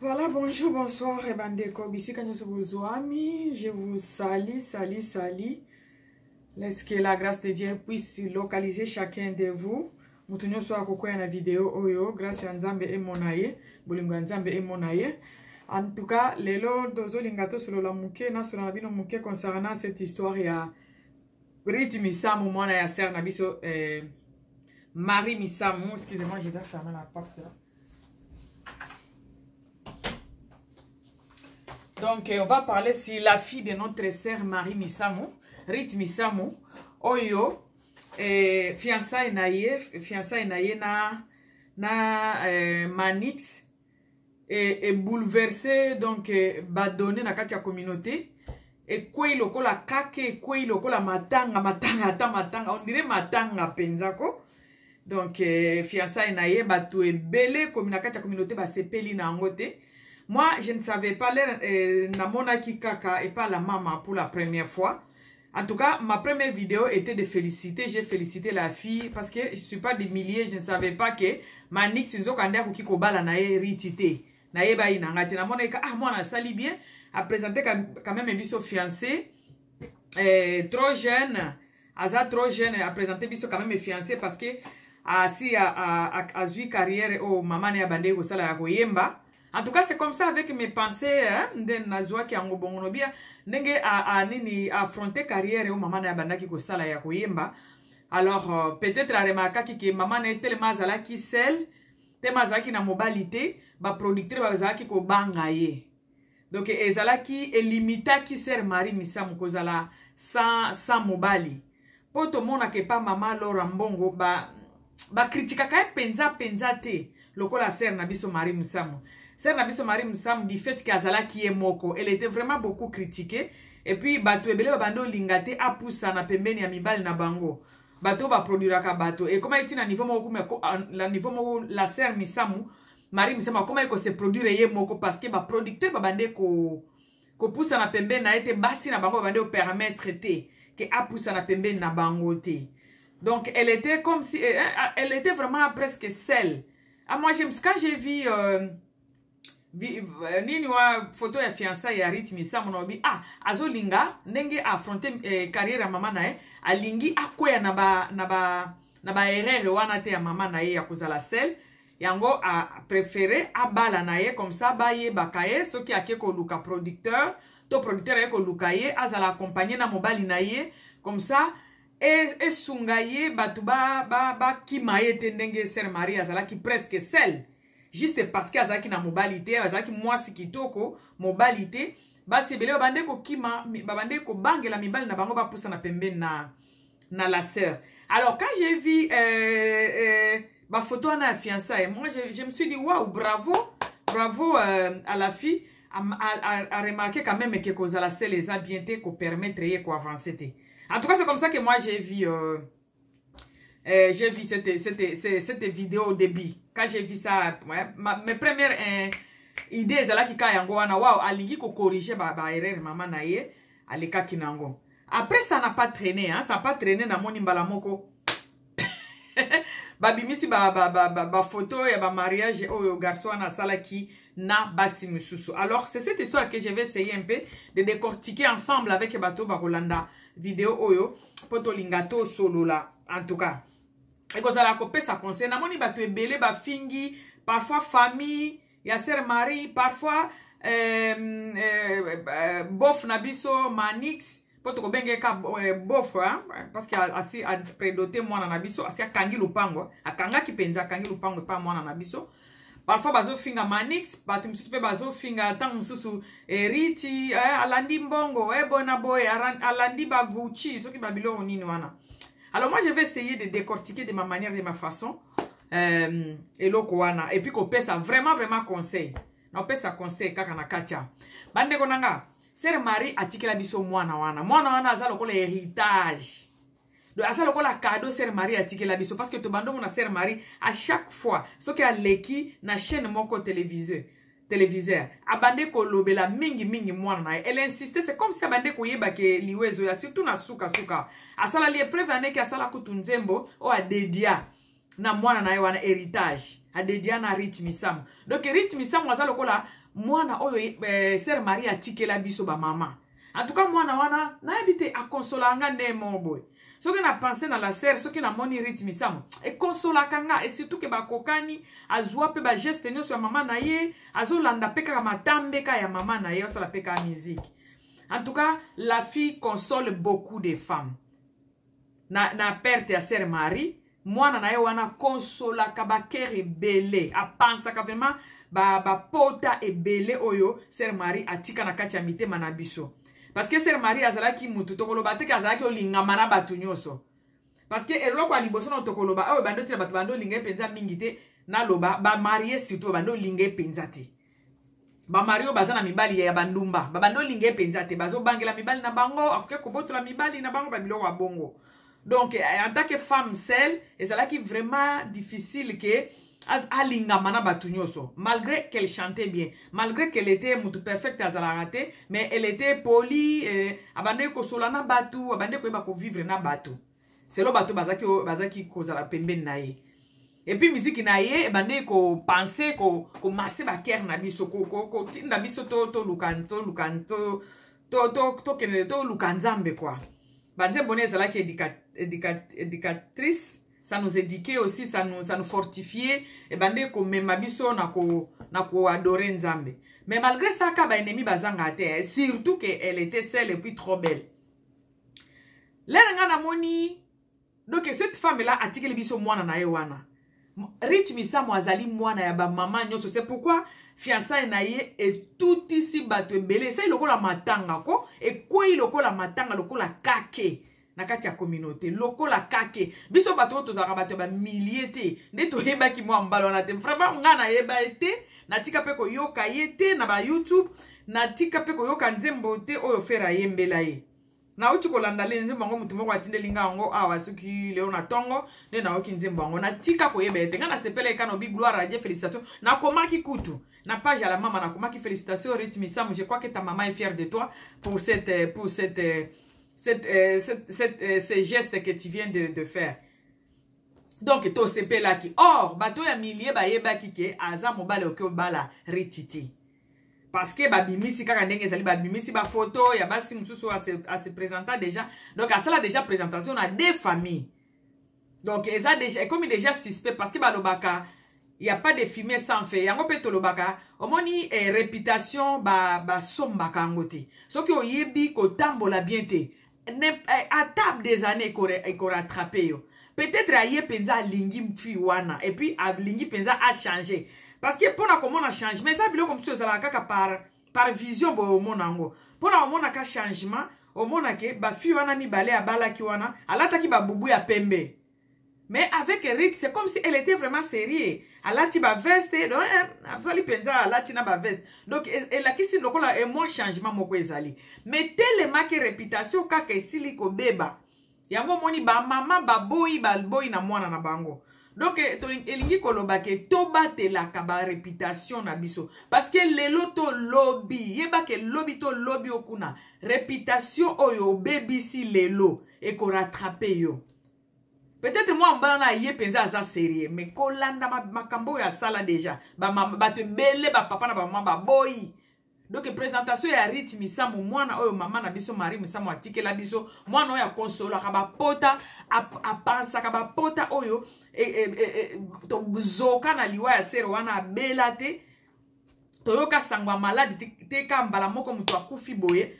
Voilà, bonjour, bonsoir, et bandeko. Ici, quand vous amis, je vous salue. Laisse que la grâce de Dieu puisse localiser chacun de vous. Mutunyo soit koko na vidéo oyo, grâce à Nzambe et monaye, bolingo Nzambe et monaye. En tout cas, lelo dozo lingato solo la muke na solo na bino muke concernant cette histoire ya Riti Misamu mwana ya sœur na biso Marie Misamu. Excusez-moi, je vais fermer la porte là. Donc, on va parler sur la fille de notre sœur Marie Misamu, Riti Misamu. Oyo, fiançailles naye na Manix et bouleversé donc badonné na katia communauté et quoi il la kake quoi il la matanga on dirait matanga penzako. Donc fiançailles naye batu e belé comme na katia communauté ba sepeli na ngote. Moi, je ne savais pas na monaki kaka et pas la maman pour la première fois. En tout cas, ma première vidéo était de féliciter. J'ai félicité la fille parce que je ne suis pas des milliers. Je ne savais pas que Manix Nzokanda Kiko Bala nae ritite. Nae ba inangate. Na monaka moi na sali bien. A présenté quand même un biso fiancé. Trop jeune. Aza trop jeune. A présenté biso quand même fiancé parce que si a zui carrière au maman ne abandé au sala ya koyemba. En tout cas, c'est comme ça avec mes pensées, de nazwa ki ango bongonobia, nenge nini affronter carrière au maman na bandaki ko sala ya koyemba. Alors peut-être a remarqué que maman na tellement zala ki sel, tellement zala ki na mobilité, ba producteur ba zala ki ko banga ye. Donc ezala ki limita ki ser Marie Misamu ko zala sans mobali. Poto mona ke pa maman Laura Mbongo ba kritika ka penza te lokola ser na biso Marie Misamu. Sœur Nabiso Marie Misamu du fait qu'Azala qui est moko, elle était vraiment beaucoup critiquée. Et puis, bato ebele babando lingate a poussa na pembeni ya mibali na bango. Bato ba produiraka bato. Et comment est-il na niveau moko, la niveau moko, la sœur Misamu, Marie Misamu, comment est-ce se produire ye moko? Parce que ba producteur babande ko poussa na pembeni na ete basi na bango babande permettre te que a poussa na pembeni na bango te. Donc, elle était comme si, elle était vraiment presque seule. Ah, moi, quand j'ai vu, nini wa photo ya fiançailles ya Riti Misamu nobi azolinga ndenge affronter carrière ya mama nae alingi akwea na ba erreur wana te ya mama nae ya kozala sel yango a préféré abala nae comme ça ba ye bakaye soki ake ko luka producteur to producteur ye ko luka ye azala accompagner na mobali nae comme ça et sungaye batu ba kimaye te ndenge sœur Marie azala ki presque sel. Juste parce que azaki na mobilité, azaki mwasi kitoko, mobilité, basi ebele babande ko kima, babande ko bangela mibali na bango ba poussa na pembe na la sœur. Alors quand j'ai vu ma photo na fiançailles, moi je me suis dit waouh, bravo à la fille à remarquer quand même que cause la sœur les a bien été ko permettre ye ko avancer. En tout cas, c'est comme ça que moi j'ai vu cette vidéo au début. Quand j'ai vu ça, mes premières idées, c'est là qui yango wana wow, alingi ko corriger ba erreur maman na ye, aleka kinango. Après ça n'a pas traîné, hein, ça n'a pas traîné na moni mbala moko. Babimisi ba photo ya ba mariage au garçon na sala ki na basi mususu. Alors, c'est cette histoire que je vais essayer un peu de décortiquer ensemble avec bato ba Rolanda vidéo oyo poto lingato solo là en tout cas. Et quand ça la copie ça concerne na moni bato ebele ba fingi parfois famille ya sœur Marie parfois bof na biso Manix poto ko benge ka bof hein parce que asi a prédoté moi na biso asi akangi lupango akanga kipenza akangi lupango pa moi na biso parfois bazo finga Manix bato msusu pe bazo finga tang msusu Riti alandi mbongo bona boy alandi ba Gucci soki babilo nini wana. Alors moi je vais essayer de décortiquer de ma manière, de ma façon et lokowana et puis qu'on pèse ça vraiment conseil. On pèse ça conseil kaka na katia. Bande konanga, sœur Marie atikela biso mwana wana aza lokola héritage. Donc aza lokola cadeau sœur Marie atikela biso parce que to bando mona sœur Marie à chaque fois ce qui a leki na chaîne moko téléviseur abande ko lobela mingi mwana na elle insistait c'est comme si abande ko yeba ke liwezo ya surtout na suka asala li preuve ane ke asala kutu nzembo o adedia na mwana na ye wana héritage adedia na Rich Misamu. Donc Rich Misamu aza lokola mwana oyo Sœur Marie atikela biso ba mama. En tout cas mwana wana na habite a consola nga ne mon boy. Soki na pensé na la sœur, soki na moni Rich Misamu e consola kanga, et surtout que ba kokani azwa pe ba geste nyonso ya mama na ye, azolanda pe kaka matambe ka ya mama na ye, osala pe ka musique. En tout cas, la fille console beaucoup de femmes. Na perte ya Sœur Marie, mwana na ye wana consola ka ba cœur ebele, a pensa ka vraiment ba pota ebele oyo Sœur Marie atika na kati ya mitema na biso. Parce que Sœur Marie azalaki mutu tokoloba te kazalaki olingama na batu nyonso. Parce que eloko aliboso na tokoloba oyo bando tira batu bando linga penza mingi te na loba ba marié surtout bando linga penza te. Ba mario bazana mibali ya bandumba, ba bando linga penza te bazo bangela mibali na bango, akoke kobotola mibali na bango ba biloko wa bongo. Donc en tant que femme seule, ezalaki vraiment difficile que alingama na batu nyonso, malgré qu'elle chantait bien, malgré qu'elle était mutu perfecte azala raté, mais elle était polie, abande ko solana batu, abande ko ba ko vivre na batu. C'est lo batu bazaki kozala pembeni na ye. Et puis musique na ye abande ko penser ko masser ba cœur na biso ko tinda biso to lukanto to lukanzambe quoi. Banze bonne ezalaki éducatrice. Ça nous éduquait aussi, ça nous fortifiait. Et bande ko mema biso na ko adorer nzambe. Mais malgré ça, ka ba ennemi bazanga te, surtout qu'elle était seule et puis trop belle. L'enga na moni, donc cette femme là atikeli biso mwana na ye wana. Rich Misamu azali mwana ya ba mama nyonso. C'est pourquoi fiançailles na ye et tout ici bato ebele. Ça lokola matanga ko et quoi lokola matanga lokola kake. Na kati ya communauté lokola kake biso bato tozaka bato ba milliers te nde to yeba ki mwa mbalo na te vraiment nga na yeba ete na tika pe ko yoka yete na ba YouTube na tika pe ko yoka nzembo te oyo fera yembela ye na uti ko landa le nzembo ngo mutu moko atinde linga ngo awa suki leo na tongo ne na oki nzembo ngo na tika ko yeba ete nga na sepele kana bi gloire à Dieu, félicitations na komaki kutu na page à la maman na komaki félicitations Rich Misamu, je crois que ta maman est fière de toi pour ces gestes que tu viens de faire. Donc, to sepe la ki. Or, bato ya milie ba yeba ki ke aza mobile oke bala rititi. Parce que babimisi kaka ndenge zali babimisi ba photo ya basi mususu a se présenter déjà. Donc, à cela déjà présentation à des familles. Donc, eza déjà comme déjà suspect parce que balobaka il y a pas de fumier sans feu. Yango pe tolobaka omoni réputation ba somba kangote. So ki oyebi ko tambola bien te. À table des années qu'on rattrapé yo. Peut-être aye penza lingi mfiwana et puis lingi penza a changé parce que pour na comment on a changé mais ça bilo comme ça la kaka par vision bo monango pour na mona ka changement au mona ke ba fiwana mi balé abala ki wana alata ki ba bubu ya pembe. Mais avec Rich, c'est comme si elle était vraiment sérieuse. Elle a ba veste, donc absolument penza elle a tina ba veste. Donc elle a kisi lokola et moins changement moko ezali. Mais tellement que réputation kaka esili ko beba. Yango moni ba mama ba boy na mwana na bango. Donc elingi koloba ke toba te la ka ba réputation na biso parce que lelo to lobby, yeba ke lobby to lobby okuna. Réputation oyo baby si lelo e ko rattraper yo. Peut-être moi mbana ye penza za sérieux mais kolanda makambo ya sala déjà ba te bele ba papa na ba mama ba boy. Donc présentation ya Rich Misamu mwana oyo mama na biso Marie Misamu atikela biso mwana oyo konsola ka ba pota a pensa ka ba pota oyo to zoka na liwa ya sero wana bela te to yoka sangwa malade te ka mbala moko mutu akufi boye.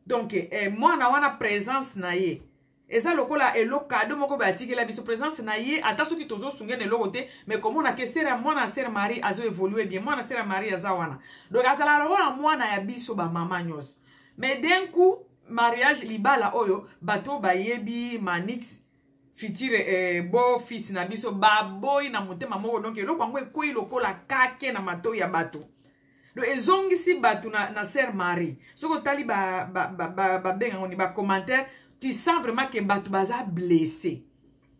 Donc mwana wana présence na ye eza lokola elokado moko ba atikela biso présence na ye ata soki tozo sunge ne lokote mais comme on a que sera mwana Sœur Marie azo évoluer bien mwana Sœur Marie aza wana donc azala lokola mwana ya biso ba mama nyos mais d'un coup mariage libala oyo bato ba yebi manix fitire beau fils na biso ba boy na motema moko donc eloko ngo ekoi lokola kake na mato ya bato. Donc ezongisi bato na Sœur Marie soko tali ba benga ngoni ba commentaire. Tu sens vraiment que Batu baza blessé.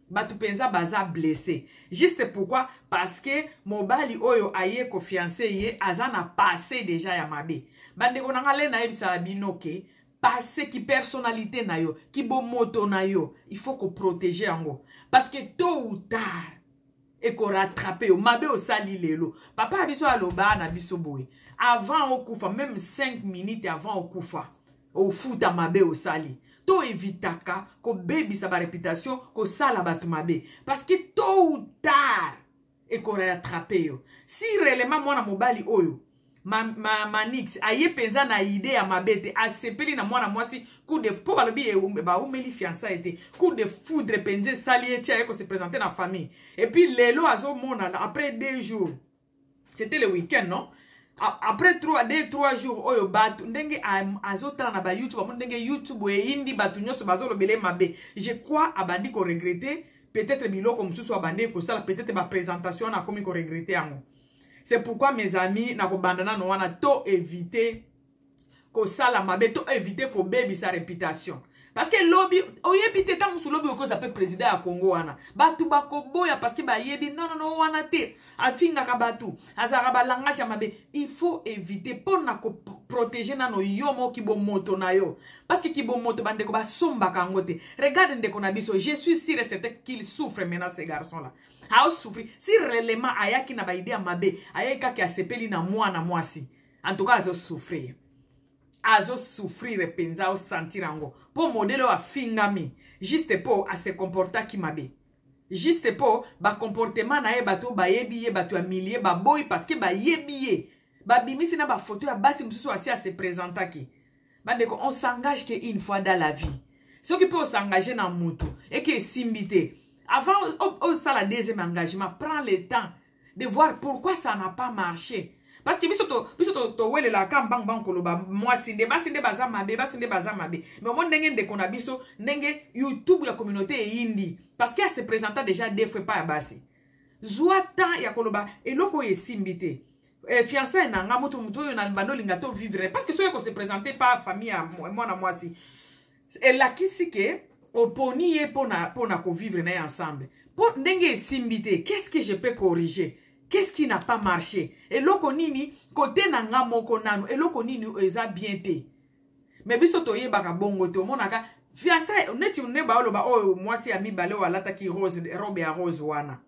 Batu penza baza blessé. Juste pourquoi? Parce que mobali oyo aye ko fiancé ye azana passé déjà ya mabe. Bande ko nangale na yebisa binoke passé ki personnalité na yo, ki bo moto na yo. Il faut ko protéger ango parce que tôt ou tard et ko rattraper yo mabe o sali lelo papa biso aloba na biso boy avant okufa même 5 minutes avant okufa o futa mabe o sali to evitaka ko bebisa ba réputation ko sala batu mabe parce que tôt ou tard et ko rattraper yo si réellement mwana mobali oyo Manix aye penza na idée ya mabete asepeli na mwana mwasi coup de po balobi ba umeli fiançailles était coup de foudre penze sali eti aye ko se présenter na famille et puis lelo azo mona après 2 jours c'était le week-end non après 3 jours oyo batu ndenge azo tala na ba YouTube ndenge YouTube e indi batu nyoso bazolo bele mabe je crois abandi ko regretter peut-être biloko mususu abandi ko sala peut-être ba présentation na komi ko regretter yango. C'est pourquoi mes amis, na ko bandana no wana to éviter ko sala mabe, to éviter ko baby sa réputation. Parce que lobby, oyebi te tamu su lobby ko za pe président ya Congo wana. Batu bako boya parce que ba yebi non wana te. Afinga ka batu, azara ba langage mabe. Il faut éviter pour na ko protéger na no yomo ki bo moto na yo. Parce que ki bo moto bande ko ba somba ka ngote. Regarde ndeko na biso, je suis sûr et certain qu'il souffre maintenant ces garçons là. A souffrir si réellement ayaki na ba idée mabe ayaka ki asepeli na mwana mwasi en tout cas azo souffrir penza o sentir ango po modèle wa fingami juste po a se comporta ki mabe juste po ba comportement na ye bato ba yebi ye bato ya milier ba boy parce que ba yebi ye ba bimisi na ba photo ya basi mususu asi a se présenter ki bande ko on s'engage que une fois dans la vie ce qui peut s'engager dans mutu et que simbité. Avant, ça la deuxième engagement, prends le temps de voir pourquoi ça n'a pas marché. Parce que biso wele la kam bang bang koloba moi sinde baza mabe. Mais au monde ndenge kona biso ndenge YouTube ya communauté indi parce qu'il se présenta déjà deux fois pas basi. Zwa temps ya koloba eloko yesimbité. Fiançailles nanga mutu yo na bando linga to vivre parce que ceux qui se présentaient pas famille à moi na moi si. Et la kisike oponi ye pona ko vivre na ensemble. Pour ndenge simbité, qu'est-ce que je peux corriger? Qu'est-ce qui n'a pas marché? Et loko nini côté na nga moko nanu et loko nini eza bien te. Mais biso to ye baka bongo to monaka fiançailles neti ne ba oloba oh moi si ami bale wala taki rose robe ya rose wana.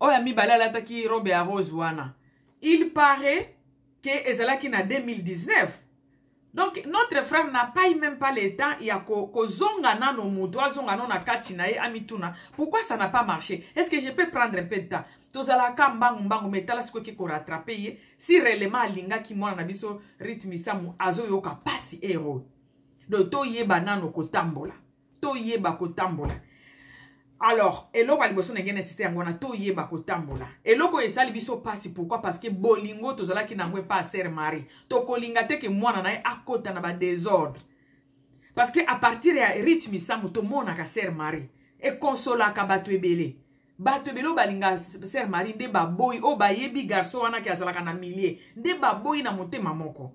Oh ami bale wala taki robe ya rose wana. Il paraît que ezalaki na 2019. Donc, notre frère n'a pas eu même pas le temps. Il y a zonga nano moutoa, zonga non na katina e amituna. Pourquoi ça n'a pas marché? Est-ce que je peux prendre un peu de temps? Tozala kambangu mbangu metala siko ki ko rattraper. Si réellement linga ki mwana na biso rythme samu azo yoka pasi hero. Donc to yeba nano ko tambola. To yeba ko tambola. Alors, eloko aliboso nenge nécessité ngona to yeba ko tambola. Eloko esali biso pasi pourquoi? Parce que bolingo tozala ki nangwe pas sœur Marie. To kolinga te ke mwana na akota na ba désordre. Parce que à partir ya rythme samu to mona ka sœur Marie e consola ka batu ebele. Batu ebele balinga sœur Marie nde ba boy o ba yebi garçon wana ki azalaka na milier. Nde ba boy na motema moko.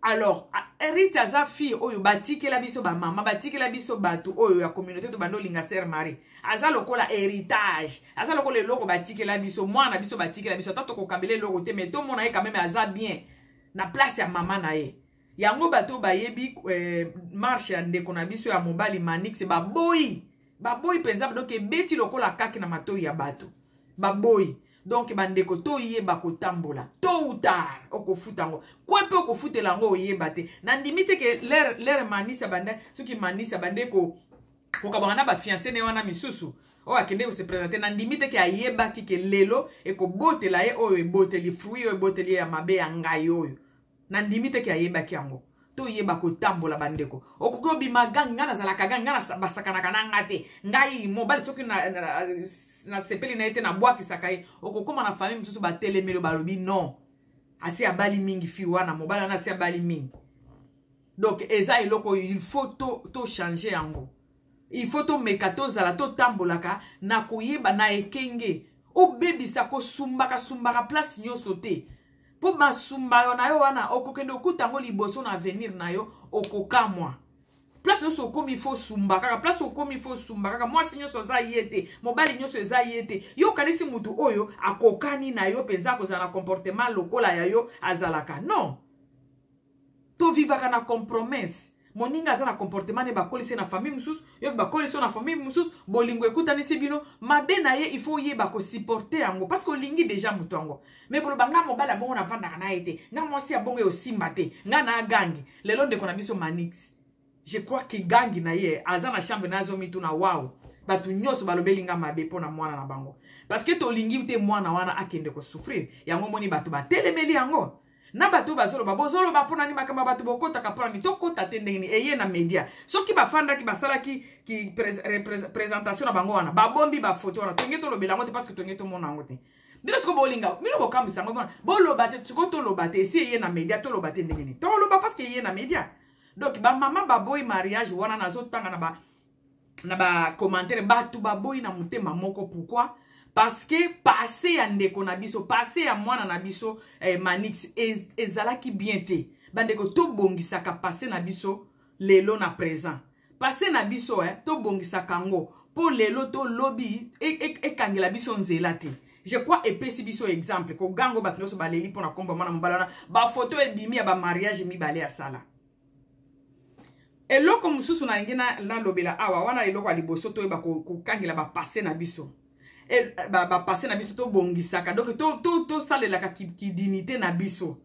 Alors, hérite aza fille oyo batiki la biso ba mama batiki la biso batu oyo ya communauté to bando linga sœur Marie. Aza lokola héritage. Aza lokola loko batiki la biso mwana biso batiki la biso tato ko kabele loko te mais to mona ye quand même aza bien na place ya mama na ye. Yango bato ba yebi marche ya ndeko na biso ya mobali Manix ba boy penza donc beti lokola kaki na mato ya bato. Ba boy. Donc bandeko to yeba ko tambola tôt ou tard oko futango quoi peut oko futelango yeba te na ndimite ke l'air manisa bande ceux qui manisa bande ko kabana ba fiancé ne wana misusu o akende ko se présenter na ndimite ke ayeba ki ke lelo e ko botela ye oyo e boteli fruit oyo e boteli ya mabe ya ngai oyo na ndimite ke ayeba ki yango to yeba ko tambola bandeko okoko bimaganga na zala kaganga na basakana kananga te ngai mobile soki na sepeli na ete na boaki sakai okokoma na famille msusu ba telemelo balobi non asi abali mingi fi wana mobile na asi abali mingi donc eza eloko il faut to changer yango il faut to mekato zala to tambolaka na koyeba na ekenge o baby sako sumbaka place nyoso te po masumba na yo wana okokende okutango liboso na avenir na yo okokamwa. Place nous sommes comme il faut sumbaka, place nous comme il faut sumbaka. Moi si nous sommes yete, mobali nous sommes yete. Yo kanisi mutu oyo akokani na yo penza ko za na comportement lokola ya yo azalaka. Non. To vivaka na compromise. moninga aza na comportement ne bakolisi na famille mususu yo bakolisi na famille mususu bolingo ekutani sibino mabe na ye il faut yeba ko supporter yango parce que olingi déjà mutu yango mais koloba nga mobala bongo na vanda kana ete nga mwasi ya bongo yo simba te nga na gangi lelo ndeko na biso Manix je crois que gangi na ye aza na chambre nazo mitu na wow batu nyoso balobeli nga mabe pona mwana na bango parce que to lingi te mwana wana akende ko souffrir yango moni batu ba telemeli yango na bato bazolo babozolo bapona ni makamba bato bokota kapona ni tokota tendeni eye na media soki bafanda ki basala ki présentation na bango wana babombi ba photo wana tongeto lobela ngote parce que tongeto mona ngote ndilo siko bolinga mino bokamisa ngo bolo bate tsiko to lobate esi eye na media to lobate ndengeni to loba parce que eye na media donc ba mama baboy mariage wana nazo tanga na ba commentaire batu baboy na mutema moko pourquoi parce que passé ya ndeko na biso passé ya mwana na biso Manix ezalaki bien te bandeko to bongisaka passé na biso lelo na présent passé na biso to bongisaka ngo po lelo to lobby ekangela biso nzela te je crois epesi biso exemple ko gango batnoso baleli pona komba mwana mbalana ba photo ebimi ya ba mariage mibale ya sala eloko mususu na ngena na lobela awa wana eloko aliboso to eba ko kangela ba passé na biso ba passé na biso to bongisaka donc to salelaka ki dignité na biso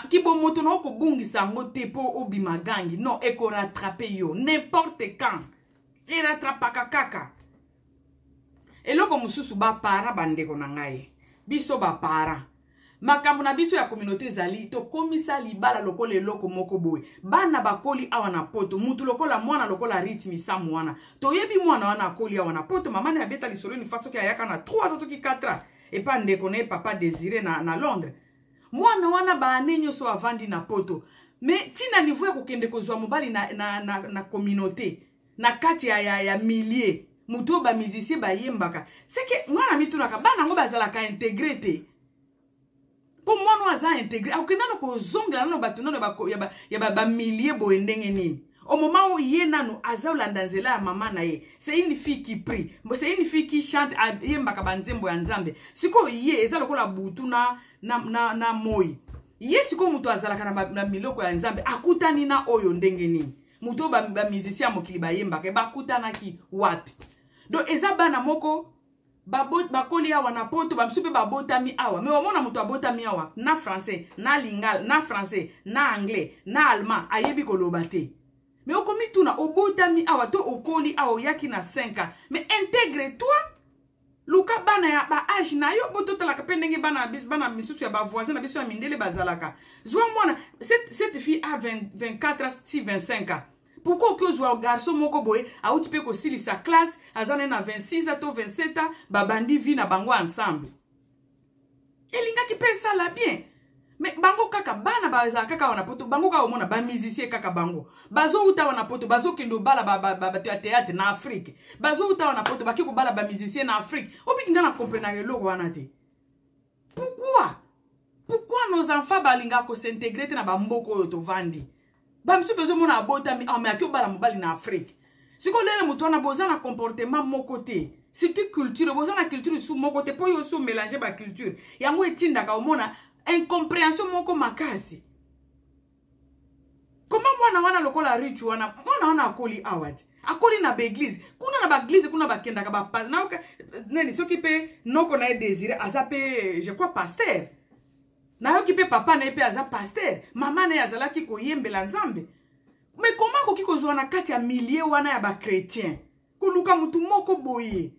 ki bo moto na ko bongisa ngote po obima gangi non e ko rattraper yo n'importe quand e rattrapaka kaka eloko mususu ba para bandeko na ngai biso ba para makambo na biso ya communauté zali to komisa libala lokola eloko moko boy bana bakoli awa na poto mutu lokola mwana lokola rythme samu wana to yebi mwana wana akoli awa na poto mama na beta lisolo ni faso ki ayaka na 3 soki 4 et pas ndeko ne papa désiré na Londres mwana wana ba anenyo so avandi na poto mais tina niveau ya kokende kozwa mobali na communauté na kati ya milliers mutu ba musicien ba yembaka c'est que mwana mitunaka bana ngo bazalaka intégrité pour moi nous avons intégré akenda ko zongla no batu no ba milliers boendenge nini au moment où yé nanu azolanda nzela ya mama na ye c'est une fille qui prie c'est une fille qui chante yembaka banzembo ya nzambe siko yé eza lokola butu na moi yé siko mutu azalaka na miloko ya nzambe akutani na oyo ndenge nini mutu ba musicien mokili ba yembaka ba kutana ki wapi donc eza bana moko bakoli awa na poto bamsupe babotami awa mais omona mutu abotami awa na français na lingala na français na anglais na allemand ayebi koloba te mais okomi tuna obotami awa to okoli awa yaki na 5 ans mais intègre toi luka bana ya ba âge na yo bototalaka pe ndenge bana misusu ya ba voisin na biso ya mindele bazalaka zwa mwana cette fille a 24 ans si 25 ans. Pourquoi que zo garçon moko boye a outi pe ko sili sa classe azane na 26 ans to 27 ans babandi vi na bango ensemble elinga ki pe sala bien mais bango kaka bana baza kaka wana poto bango ka omona ba musicien kaka bango bazo uta wana poto bazo kendo bala ba théâtre na Afrique bazo uta wana poto bakiko bala ba musicien na Afrique obiki ngana comprendre lo wana te pourquoi nos enfants balinga ko s'intégrer na ba mboko yo to vandi bamsu bezo mona abota mi ame akyo bala mobali na Afrique siko lele mutu wana boza na comportement moko te c'est culture boza na culture sous moko te po yo so mélanger ba culture yango etinda ka omona incompréhension moko makasi comment mwana wana lokola richu wana akoli awat akoli na beglise kuna na baglise kuna bakenda ka ba na nani soki pe noko na désiré azape je crois pasteur na yo ki pe papa na pe aza pasteur mama na yazalaki ko yembela nzambe mais comment ko kiko zo na kati ya milliers wana ya ba chrétien kuluka mutu moko boye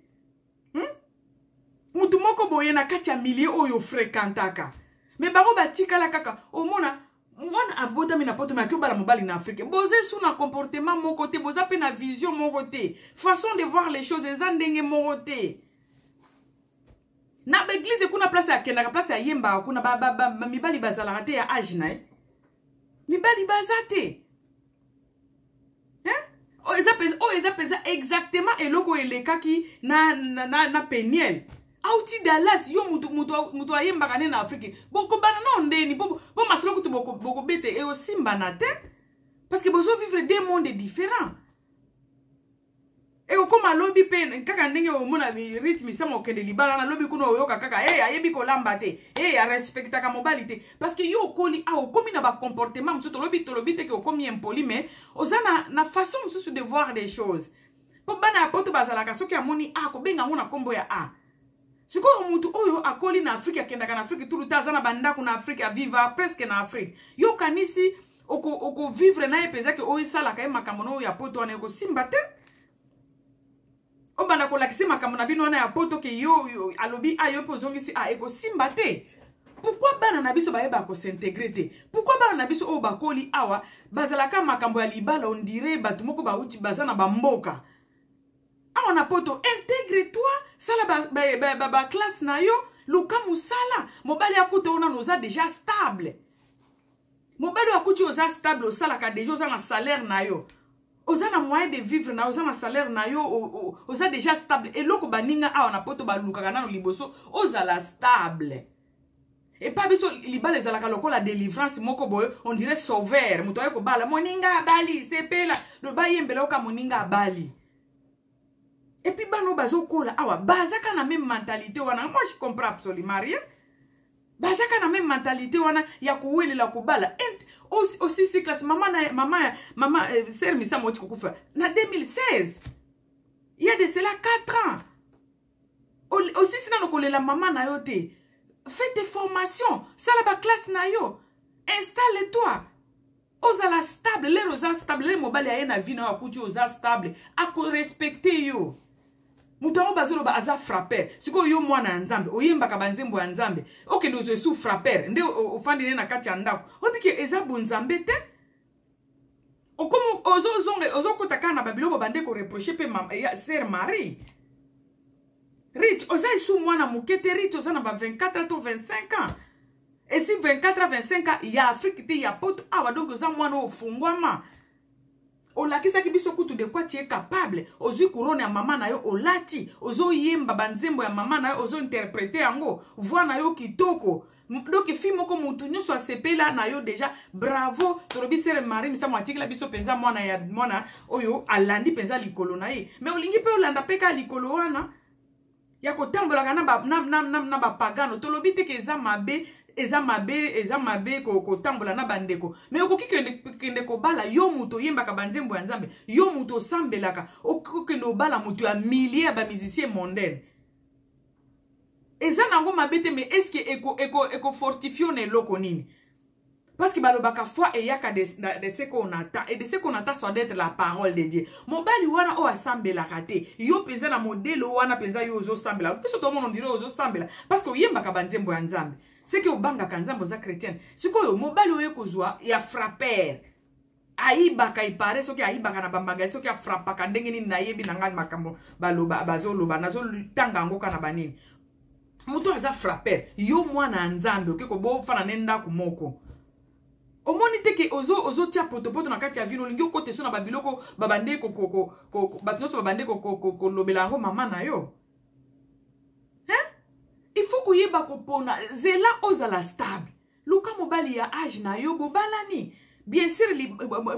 mutu moko boye na kati ya milliers oyo fréquentaka mais bango batikala kaka omona mwana avota mina poto ma kyobala mobali na Afrique boze sous na comportement moko te boza pe na vision moko te façon de voir les choses eza ndenge moko te na beglise kuna place ya kenda ka place ya yemba kuna mibali bazala te ya âge na mibali bazate o eza pesa exactement eloko elekaki na Peniel auti Dallas yo mutu ayemba kane na Afrique boko bana na ndeni bo masolo kutu boko bete e osimba na te parce que bozo vivre deux mondes différents E okoma lobby pen kaka ndenge omona rythme sama okende libala na lobby kuno oyoka kaka ayebi kolamba te ya respecta ka mobali te parce que yo okoli okomi na ba comportement mususu tolobi te ke okomi impoli mais ozana na façon mususu de voir des choses po bana poto bazalaka soki amoni kobenga ngona kombo ya siko mutu oyo akoli na Afrique akendaka na Afrique tout le temps zana bandako na Afrique viva presque na Afrique yo kanisi oko vivre na epenza ke oyo sala ka makambo no ya poto wana ko simba te obanda ko lakisi makambo na bino wana ya poto ke yo alobi ayo pozongisi eko simba te. Pourquoi bana na biso bayeba ko s'intégrer te? Pourquoi bana na biso o bakoli awa bazalaka makambo ya libala on dirait batu moko bauti bazana bamboka awa na poto intègre-toi sala ba classe na yo luka musala mobali akuta ona noza déjà stable mobali akuti oza stable osala ka déjà oza na salaire na yo oza na moyen de vivre na oza na salaire na yo oza déjà stable eloko baninga awa na poto balukaka nano liboso oza la stable et pas biso libala ezalaka lokola délivrance moko boye on dirait sauveur muto ayeko bala moninga abali sepela do bayembela oka moninga abali et puis bano bazo kola awa bazaka na même mentalité wana moi je comprends absolument rien bazaka na même mentalité wana ya kuwelela kubala aussi c'est classe maman sœur Misa moti kokufa na 2016 il y a de cela 4 ans aussi sina nokolela maman na yo te fais tes formations sala ba classe na yo installe-toi ozala stable les oza stable les mobali ya na vie na akuti oza stable ako respecter yo mutango bazolo ba aza frapper siko yo mwana nzambe oyembaka banzembo ya nzambe okende ozo frapper nde ofandi na kati ya ndako obike eza bonzambe te okomo ozo kotaka na babiloko bande ko reprocher pe sœur Marie Rich oza isu mwana mukete Rich oza na ba 24 to 25 ans et si 24 à 25 ans ya Afrique te ya poto awa donc oza mwana ofungwama olakisa kibiso kutu de quoi tu es capable ozu couronne ya mama na yo olati ozo yemba banzembo ya mama na yo ozo interpréter yango voix na yo kitoko donc fi moko mutu nyonso asepela na yo déjà bravo tolobi sœur Marie Misa mwatikela biso penza mwana oyo alandi penza likolo na ye mais olingi pe olanda peka likolo wana ya kotambolaka na bapagano tolobi te ke eza mabe kotambola na bandeko mais okoki kende kobala yo muto yembaka banzembo ya nzambe yo muto osambelaka okokende obala muto ya milliers ya bamusicien mondaine eza nango mabe te mais est-ce que eko fortifie na eloko nini parce que balobaka foi eyaka de ce qu'on attend et de ce qu'on attend soit d'être la parole de Dieu mobali wana o asambelaka te yo penza na modèle wana penza yo ozo sambela peso to mono ndiro ozo sambela parce que oyembaka banzembo ya nzambe c'est que obangaka nzambo za chrétienne sikoyo mobali oyo kozwa ya frapper aibaka ipare soki aibaka na bamagazi soki afrapaka ndenge nini nayebi na ngani makambo baloba bazoloba nazolutanga ngo kana banini muto aza frapper yo mwana nzambe okeko bo fana nenda kumoko omoni teke ozo tia potopoto na kati ya vino lingi okote so na babiloko babande batnoso babande lobela ngo mama na yo il faut kuyeba kopona zela ozala stable luka mobali ya âge na yo bobalani bien sûr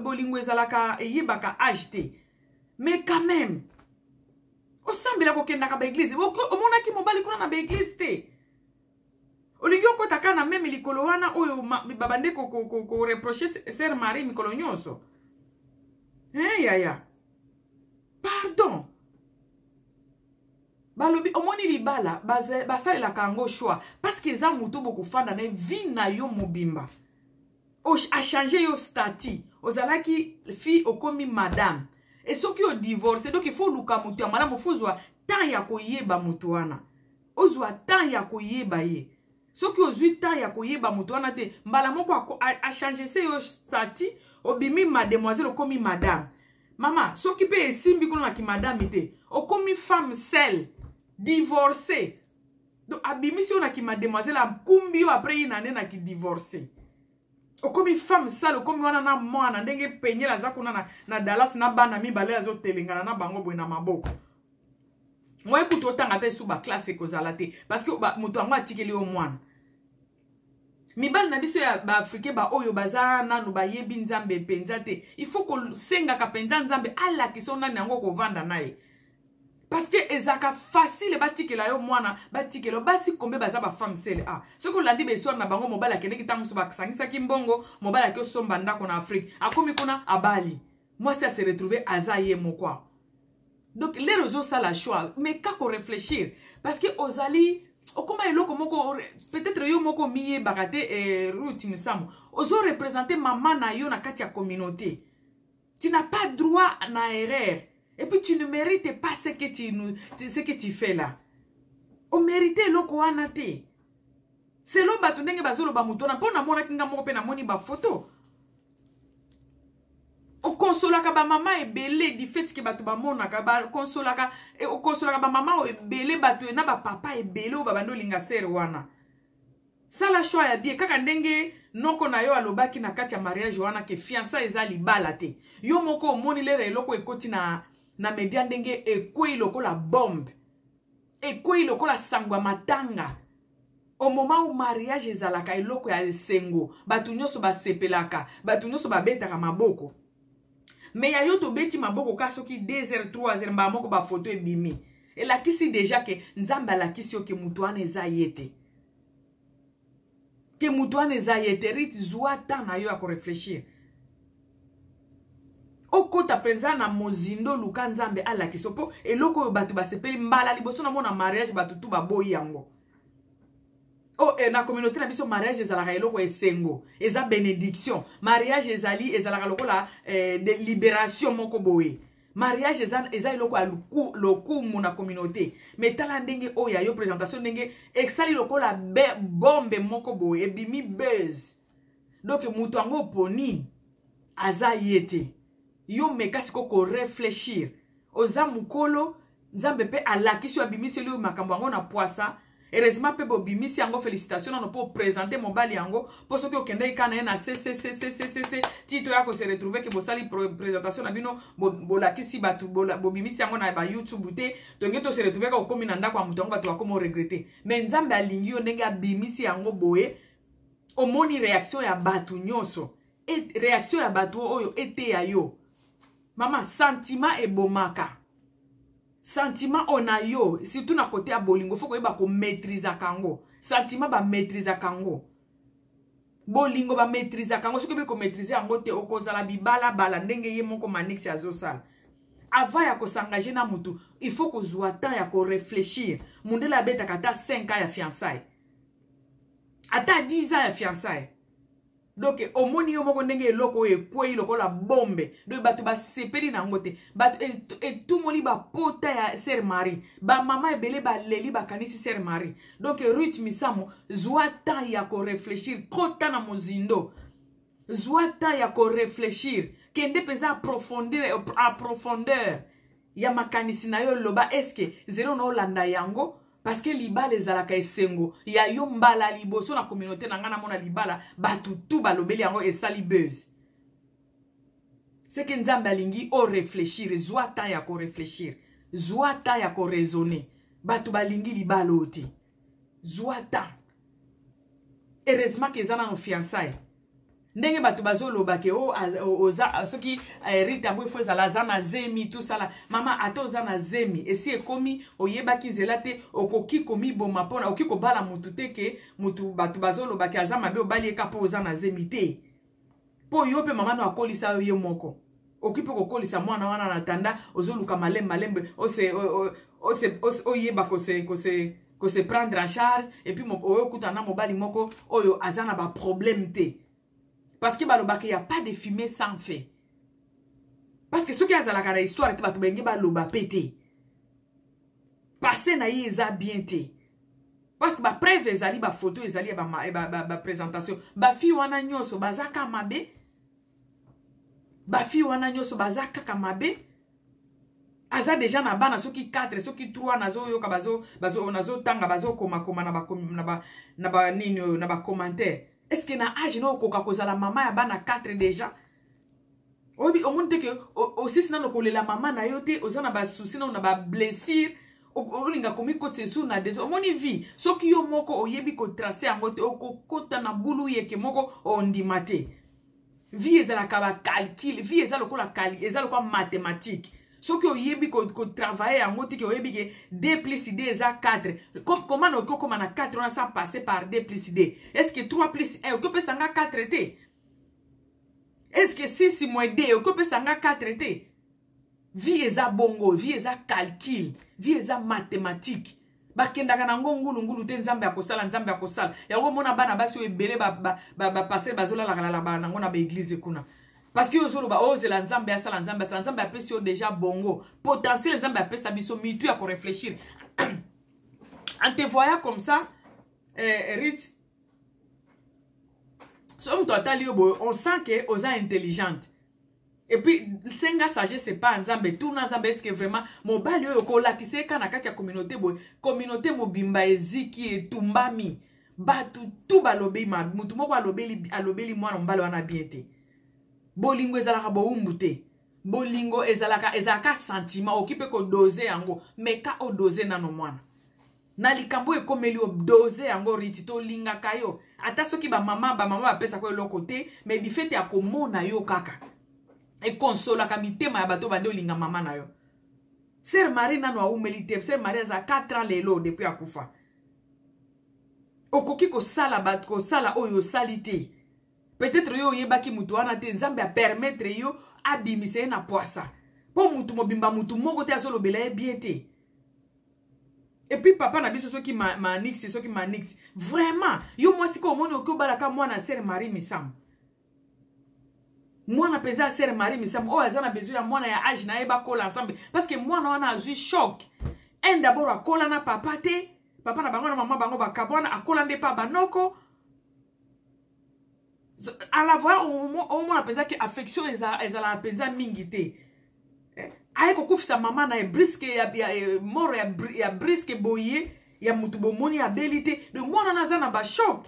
bolingo ezalaka yebaka âge te mais quand même osambela kokendaka ba église omonaki mobali kuna na ba église te olingi okotaka na meme likolo wana oyo babande ko reprocher sœur Marie mikolo nyonso yaya pardon balobi omoni libala basalelaka yango choix parce que eza muto bokofanda na vie na yo mobimba a changer yo statut ozalaki fille okomi madame et soki o divorce donc il faut luka muto ya malamu fozwa temps ya koyeba muto wana ozwa temps ya koyeba ye soki ozwi temps ya koyeba muto wana te mbala moko a changer se yo statut obimi mademoiselle okomi madame mama soki pe esimbi kuna na ki madame te okomi femme seule divorcée donc abimisi na ki mademoiselle akumbi yo après inane na ki divorcée okomi femme seule okomi wana na mwana ndenge penyela za kuna na Dallas na bana mibale azo telengana na bango boye na maboko moi kuto otanga te sous ba classe kozala te parce que muto ango atikeli o mwana mibali na biso ya ba africain ba oyo baza nanu ba yebi nzambe penza te il faut ko senga ka penza nzambe ala kiso nani yango ko vanda nae Parce que ezaka facile batikela yo mwana batikela basi kombe baza ba femme sele ah ce que landi be histoire na bango mobala kende kitango so bakisangisa kimbongo mobala ke somba ndako na Afrique akomi kuna abali moi ça se retrouver azaye mokwa donc les réseaux ça la choix mais kako réfléchir parce que ozali okoma eloko moko peut-être yo moko miye bakate route misamu ozo représenter maman na yo na kati ya communauté tu n'as pas droit na erreur. Et puis tu ne mérites pas ce que tu fais là. On mérite loko wana te. C'est lo batu ndenge bazolo ba mutona pona mona kinga moko pe na moni ba photo. O consolaka ba mama ebele du fait que batu ba mona ka ba consolaka e o consolaka ba mama ebele batu na ba papa ebele o ba bando linga ser wana. Ça la choix ya bien kaka ndenge noko na yo alobaki na kati ya mariage wana ke fiança eza libala te. Yo moko moni lere eloko ekoti na media ndenge ekwei lokola bombe. Ekwei lokola sangwa matanga. Au moment où mariage ezalaka eloko ya esengo, batu nyonso basepelaka, batu nyonso babetaka maboko. Mais ya yo to beti maboko ka soki 2h 3h mba moko ba photo ebimi. Et la kisi déjà que nzamba la kisi yo ke mutu wana eza yete. Que mutu wana eza yete rit zwa ta na yo ya ko réfléchir. Okota penza na mozindo luka nzambe ala kisopo eloko batu basepeli mbala liboso na mona mariage batu tu baboyi yango. Oh na communauté na biso mariage ezalaka eloko esengo, eza bénédiction. Mariage ezalaka lokola de libération moko boye. Mariage eza eloko ya lokumu na communauté. Mais tala ndenge oya yo présentation ndenge exali lokola bombe moko boye ebimi buzz. Donc mutu ango poni aza yete. Yo mekasi koko réfléchir. Oza mukolo nzambe pe alakisi yo abimisi yo makambo yango na poisa. Heureusement pe bo bimisi yango félicitations no po présenter mobali yango po soki okende ikana na CCCCCC tito yako se retrouver ke bo sali présentation na bino bo lakisi batu bo bimisi yango na ba YouTube te to ngeto se retrouver ka okomi na ndako ya mutu yango batu bakomo regretter. Mais nzambe alingi yo ndenge abimisi yango boye omoni réaction ya batu nyonso. Et réaction ya batu oyo ete ya yo. Mama, sentiment et bomaka. Sentiment on a yo. Surtout na côté à bolingo. Faut que yeba ko maîtrise kango. Sentiment ba maîtrise kango. Bolingo ba maîtrise kango. Faut que ko maîtrise ango te okozala bibala bala. Ndenge ye moko manix ya zosala. Avant ya ko s'engager na mutu. Il faut ko zwa temps ya ko réfléchir. Munde la beta kata 5 ans ya fiançailles. Ata 10 ans ya fiançailles. Donc omoni yo moko ndenge eloko ekwei lokola bombe donc batu ba sepeli na ngote batu tout moli ba pota ya Sœur Marie ba mama ebele ba leli ba kanisi Sœur Marie donc Ruth Misamu zwa temps ya ko réfléchir kota na mozindo zwa temps ya ko réfléchir kende penza à profondeur ya makanisi na yo loba eske zero na olanda yango. Parce que libala ezalaka esengo ya yo mbala liboso na communauté na ngana mona libala batu tu balobeli yango esali buzz. C'est que nzambe alingi o réfléchir, zwa temps ya ko réfléchir, zwa temps ya ko raisonner. Batu balingi libala oti. Zwa temps. Heureusement que ezana no fiançailles. Ndenge batu bazoloba ke oza soki Rita mbo ifo za lazana zemi tout ça là mama ato za na zemi esi ekomi oyebaki nzela te okoki komi boma pona okiko bala mutu te ke mutu batu bazoloba ke azama be obali eka po oza na zemi te po yo pe mama no akolisa yo moko okipe kokolisa mwana wana na tanda ozoluka malembe oyeba ko se prendre en charge et puis oyo kutana mobali moko oyo azana ba problème te. Parce que balobaki y a pas de fumée sans feu. Parce que ceux qui ont la histoire te batu benge baloba pété. Passer na yeza bien te. Parce que ba preuve ezali ba photo ezali ba présentation. Ba fi wana nyoso bazaka mabe. Ba fi wana nyoso bazaka kamabe. Aza déjà na bana soki 4 soki 3 nazo yoka bazo nazo tanga bazo koma na ba nini na ba commentaire. Est-ce que na âge no koka kozala mama ya bana 4 déjà? Obi omonte ke aussi sina no kolela mama na yote ozana ba souci na ba blessure olinga komi kote su na des omoni vie soki yo moko oyebi ko tracer angote okokota na bulu yeke moko ondimate. Vie ezala ka ba calcul, vie ezala ko la ezala ko mathématique. Ce que oyebi ko travailler en moti que oyebi que 2 plus 2 eza 4. Comment on peut comme on a 4 on a ça passer par 2 plus 2. Est-ce que 3 plus 1 on peut sanga 4 té? Est-ce que 6 moins 2 on peut sanga 4 té? Vie eza bongo, vie eza calcul, vie eza mathématique. Bakendaka na ngulu te nzambe akosala nzambe akosala. Ya ngo mona bana basi ebele ba passer bazola la bana ngona ba église kuna. Parce que yozolo ba ose la nzambe asala nzambe asala nzambe apesi yo déjà bongo. Potentiel nzambe apesa biso mitu ya ko réfléchir. En te voyant comme ça, Rit, so mto atali yo boy, on sent que oza intelligente. Et puis, senga sagesse c'est pas nzambe tout nzambe est-ce que vraiment mobali yo ko la kise kana kati ya communauté boy, communauté mobimba eziki etumbami. Batu tout balobi ma mutu moko alobeli mwana mbalo wana bien te. Bolingo ezalaka boumbu te. Bolingo ezalaka sentiment okipe ko doser yango mais ka o doser nano mwana. Na likambo ekomeli o doser yango Riti to linga kayo. Ata soki ba mama bapesa ko eloko te mais di fait ya komona yo kaka. E consola ka mitema ya bato bande olinga mama na yo. Sœur Marie nano aumeli te. Sœur Marie za 4 ans lelo depuis akufa. Okoki ko sala bat ko sala oyo salite. Peut-être yo yebaki mutu wana te nzambe a permettre yo abimise na poisa. Po mutu mobimba mutu moko te azolo bela bien te. Et puis papa na biso soki manix soki manix. Vraiment, yo mwasi ko omoni okobala ka mwana Sœur Marie Misam. Mwana penza Sœur Marie Misam o azana besoin ya mwana ya âge na eba kola ensemble parce que mwana wana azui choc. En d'abord akola na papa te. Papa na bango na maman bango bakabwana akola nde pa banoko. À la voix au moins penza que affection ezala penza mingi te. Aye ko kufisa mama na briske ya mort ya briske boye ya mutu bomoni ya belité de mwana na zana ba choc.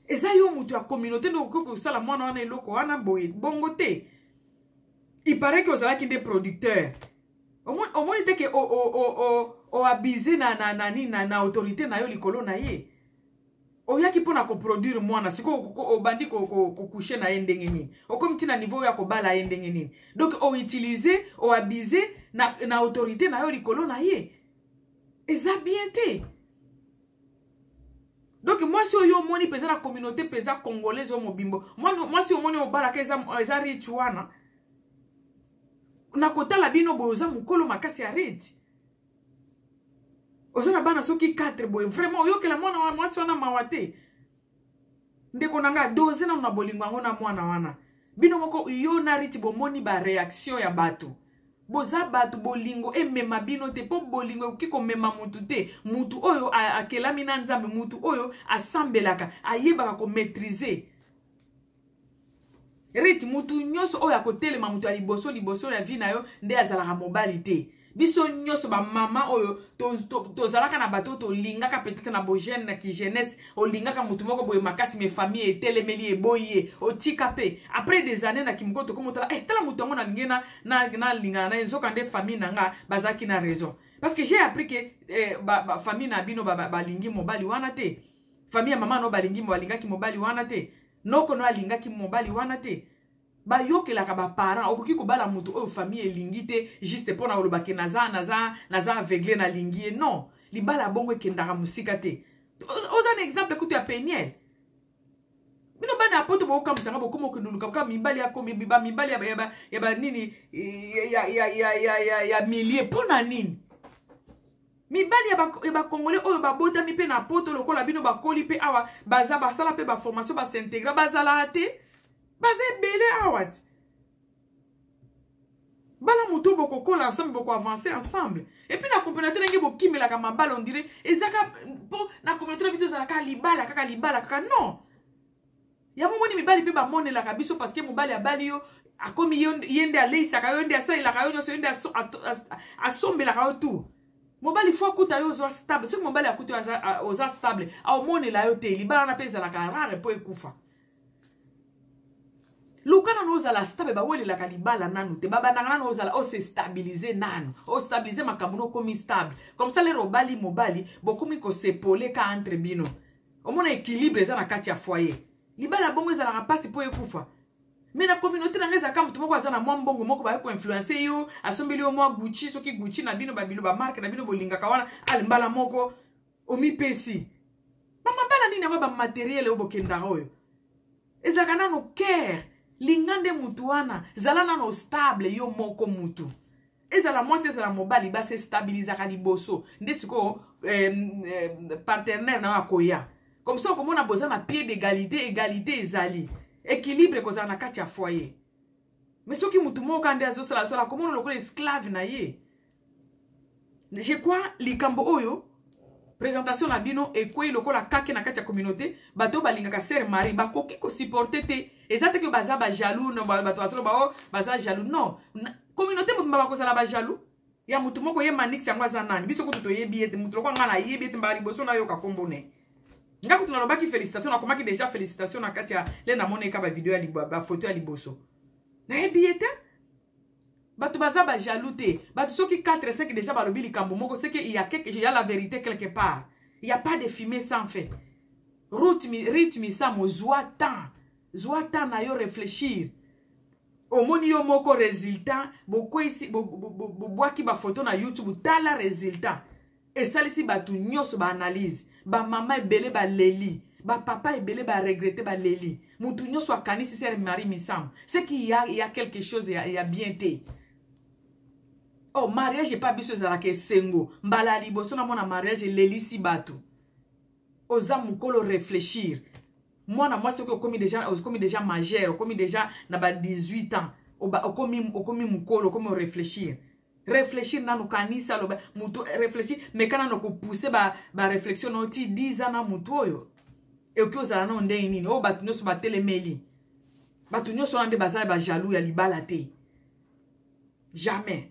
Eza yo mutu ya communauté ndo ko sala mwana wana eloko wana boye bongo te. Il paraît que ozala ki des producteurs. Au moins te que o abusé na autorité na yo likolo na ye. Oyaki pona ko produire mwana siko obandi ko coucher na ndenge nini. Okomi tina niveau ya ko bala ndenge nini. Donc o utiliser o abuser na autorité na yo likolo na ye. Eza bien te. Donc moi si yo moni pesa na communauté pesa congolaise o mobimbo. Moi si yo moni o bala ka eza rich wana. Na kota la bino boza mukolo makasi ya rich. Ozana bana soki 4 boy vraiment oyokela mwana wa mwasi wana mawate ndeko nanga doze na bolingo ngo na mwana wana bino moko iyo na riti bomoni ba réaction ya bato boza bato bolingo emema bino te po bolingo kiko mema mutu te mutu oyo akelami na nzambe mutu oyo asambelaka ayebaka ko maîtriser riti mutu nyoso oyo akotelema mutu liboso ya vie na yo nde azalaka mobali te. Biso nyoso ba mama oyo to zalaka na bato to lingaka peut-être na bogène na ki jeunesse o lingaka mutu moko boye makasi me famille etelemeli eboye o tikape après des années na kimkoto comme tala tala mutu ngo na lingena na lingana na nzoka nde famille nanga bazaki na raison parce que j'ai appris que ba famille na bino ba lingi mobali wana te famille ya mama no ba lingi balingaki mobali wana te noko no alingaki mobali wana te. Ba yokelaka ba parents okoki ko bala mutu oyo famille elingi te juste pona olobake naza aveuglé na lingi non libala bongo ekendaka musika te. Oza un exemple kutu ya Peniel bino bana apoto boka musanga bokomo kenduluka ka mibali ya komi biba mibali ya ba nini ya millier pona nini mibali ya ba congolais oyo ba bota mi pe na poto lokola bino ba koli pe awa baza ba sala pe ba formation ba s'intégrer bazala te. Baze belé awat. Bala muto boko kola ensemble boko avancer ensemble. Et puis na communauté nenge bo kimela ka mabala on dirait ezaka po na communauté biso zaka libala kaka non. Ya momoni mibali pe ba monela ka biso parce que mobali ya bali yo akomi yende aleisa ka yende asa ila ka yo so yende asombela ka tout. Mobali faut kuta yo zo stable. Si mobali akuta oza stable, a monela yo te libala na pesa la ka rare po ekufa. Lukana noza la stable ba wele la kalibala nanu te baba nangana noza la o se stabiliser nanu o stabiliser makamuno komi stable comme ça les robali mobali bokomi ko sepole ka entre bino o mona équilibre za na kati ya foyer libala bongo za la rapasi po ekufa Mais la communauté n'a pas comme tout le monde a moins bon mot pour influencer yo, assombeli au moins Gucci, ce qui Gucci na bino babilo ba marque na bino bolinga kawana alimbala moko omi pesi. Mama bala ni na ba matériel au bokenda royo. Ezaka na no care, lingande mutuana, zala na no stable yo moko mutu. Ezala mwasi ezala mobali ba se stabilizaka liboso. Ndesiko partenaire na akoya. Comme ça comme on a besoin na pied d'égalité, égalité ezali. Équilibre koza na kati ya foyer. Mais soki mutu moko ande azo sala sala comme on lokole esclave na ye. Je crois likambo oyo présentation na bino et quoi lokola kake na kati ya communauté bato balingaka sœur Marie ba koki ko supporter te ezate que baza ba jaloux no bato asolo ba baza jaloux non communauté mbaba ko sala ba jaloux ya mutu moko ye manix yango aza nani biso ko to yebi ete mutu ko ngana yebi ete mbali boso na yo ka kombone. Nga kuna lobaki félicitations na komaki déjà félicitations na katia le na moneka ba vidéo ya libo ba photo ya liboso. Na ebieta batu baza ba jaloute, batu soki 4 5 déjà ba lobi likambo moko c'est que il y a la vérité quelque part. Il y a pas de fumée sans fait. Rythme ça mo zoa temps na yo réfléchir. Au moni yo moko résultat, boko ici boaki ba photo na YouTube tala résultat. Et ça ici batu nyos ba analyse. Ba mama ebele ba leli, ba papa ebele ba regretter ba leli. Mutu nyos wa kanisi sœur Marie misam. C'est qu'il y a quelque chose il y a bien té. Oh mariage pas biso za ke sengo. Mbala liboso na mona mariage leli si batu. Oza mukolo réfléchir. Moi ce que commis déjà majeur, commis déjà na ba 18 ans. Okomi mukolo comme réfléchir. Réfléchir na no kanisa lo mutu réfléchir mais kana no ko pousser ba réflexion no ti 10 ans na mutu oyo e okyo za na onde nini o batu nyoso ba telemeli batu nyoso ande bazala ba jaloux ya libala te jamais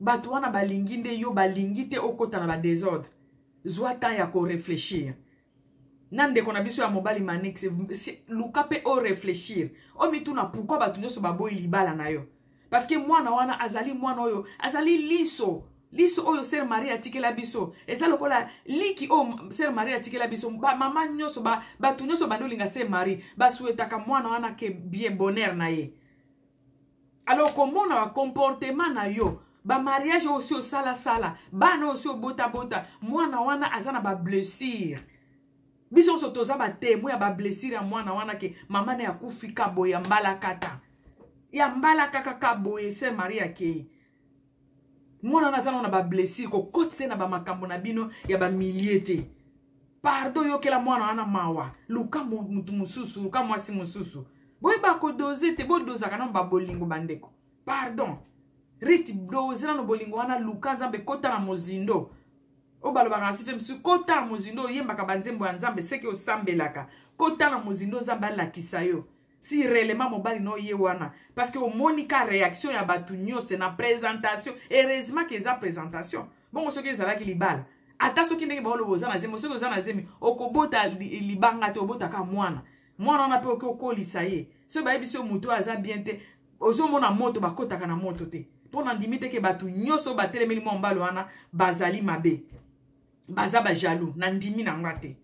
batu wana balinginde yo balingite okota na ba désordre zwa temps ya ko réfléchir nande kona biso ya mobali manix lukape o réfléchir o mituna pourquoi batu nyoso ba boy libala na yo. Parce que moi na wana azali mwana oyo azali liso oyo sœur Marie atikela biso eza lokola liki o sœur Marie atikela biso ba mama nyoso ba tu nyoso bandolinga sœur Marie ba souhaitaka mwana wana ke bien bonheur na ye. Alors comment na comportement na yo ba mariage aussi au sala bana aussi au bota mwana wana azana ba blessure biso so toza ba témoin ya ba blessure ya mwana wana ke mama na yakufika boya mbala kata ya mbala kaka boye sœur Marie akei mwana nazana na ba blessure ko kotse na ba makambo na bino ya ba miliete pardon yo kela mwana ana mawa luka mutu mususu luka mwasi mususu boy ba ko doser te bo doza kana ba bolingo bandeko pardon riti dozer na bolingo wana luka nzambe kota na mozindo o baloba kasi fe msu kota na mozindo yemba ka banzembo ya nzambe seke osambelaka kota na mozindo nzambe alakisa yo. Si réellement mobali no ye wana parce que au monika réaction ya batu nyose na présentation heureusement que za présentation bon soki ezala ki libala ata soki ndenge ba loboza na zemi soki oza na zemi okobota libanga te obota ka mwana na pe okolisa ye so ba biso muto aza bien te ozo mona moto bakotaka na moto te pona ndimite ke batu nyoso batelemeli mo mbalo wana bazali mabe baza ba jaloux na ndimi na ngate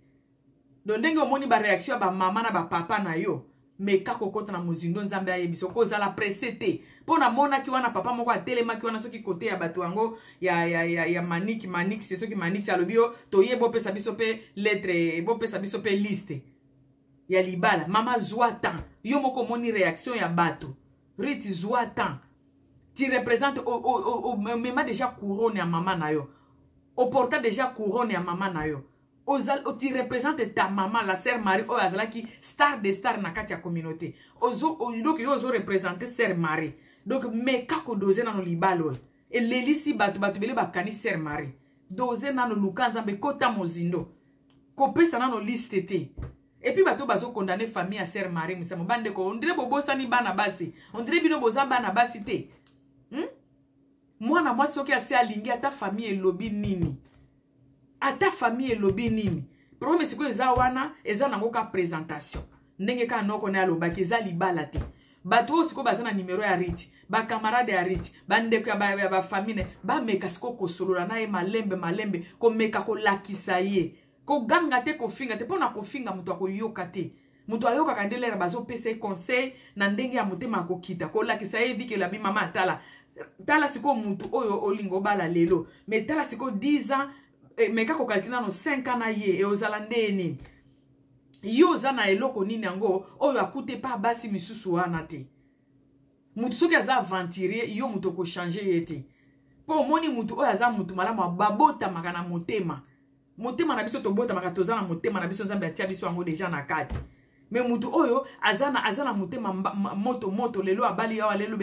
donc ndenge omoni ba réaction ba mama na ba papa na yo mais kako kota na mozindo nzambe ayebiso ko zala pressé te pona mona ki wana papa moko atelema ki wana soki kote ya batu yango ya manix c'est soki manix alobi yo to yebo pesa biso pe lettre bo pesa biso pe liste ya libala mama zwata yo moko moni réaction ya batu riti zwata tu représente o mema déjà couronne ya mama na yo o porta déjà couronne ya mama na yo tu représentes ta maman, la sœur Marie, ou azalaki star de star na kati ya communauté. Donc yo ozo représenter sœur Marie. Donc me kako doze na no libalo. Et lelisi batu bele bakani sœur Marie. Doze na no lukanza be kota mozindo. Kopesa na no liste te. Et puis bato bazo condamner famille à sœur Marie musamo bande ko on dirait bobosa ni bana basi. On dirait bino boza bana basi te. Mwana mwasi soki ase alingi ata famille elobi nini. Ata famille lobi nini. Problème c'est que eza wana eza nango ka présentation. Ndenge ka noko na alobaki eza libala te. Bato osiko bazana numéro ya riti, ba camarade ya riti, ba ndeko ya ba famille, ba meka siko ko solola na ye malembe ko meka ko lakisa ye. Ko ganga te ko finga te pona ko finga mutu ko yoka te. Mutu ayoka kandelera bazo pese conseil na ndenge ya motema akokita ko lakisa ye vi ke la bi mama tala tala siko mutu oyo olingo bala lelo mais tala siko 10 ans mais kako kalkina no 5 ans na ye e ozala ndeni yo zana eloko nini yango oyo akute pa basi misusu wana te mutu soki aza aventurier yo mutu ko changer yete po moni mutu oyo aza mutu malamu babota makana motema na biso to bota makana tozana motema na biso nzambe atia biso yango deja na kati mais mutu oyo azana motema moto lelo abali yawa lelo